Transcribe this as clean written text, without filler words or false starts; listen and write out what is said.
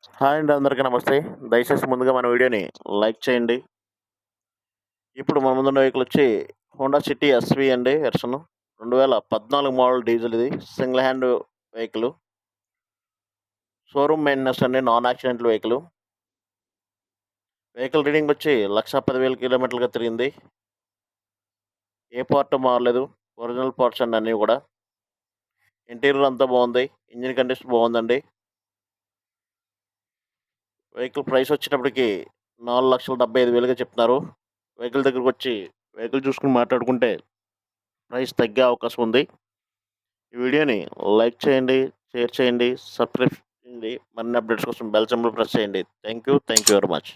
Hi అండి, అందరికీ నమస్తే. దయచేసి ముందుగా మన వీడియోని లైక్ చేయండి. ఇప్పుడు మన ముందున్న వెహికల్ వచ్చి హోండా సిటీ ఎస్వి అండి. Version 2014 model diesel. ఇది single hand vehicle. Showroom maintenance అండి, non accidental vehicle. Vehicle reading వచ్చి 1,10,000 కిలోమీటర్లుగా తిరిగింది. ఏ పార్ట్ మారలేదు, ఒరిజినల్ పార్ట్స్ అండి అన్నీ కూడా. ఇంటీరియర్ అంతా బాగుంది, ఇంజిన్ కండిషన్ బాగుందండి. వెహికల్ ప్రైస్ వచ్చేటప్పటికి 4,75,000గా చెప్తున్నారు. వెహికల్ దగ్గరకు వచ్చి వెహికల్ చూసుకుని మాట్లాడుకుంటే ప్రైస్ తగ్గే అవకాశం ఉంది. ఈ వీడియోని లైక్ చేయండి, షేర్ చేయండి, సబ్స్క్రైబ్ చేయండి. మరిన్ని అప్డేట్స్ కోసం బెల్ సింబల్ ప్రెస్ చేయండి. Thank you very much.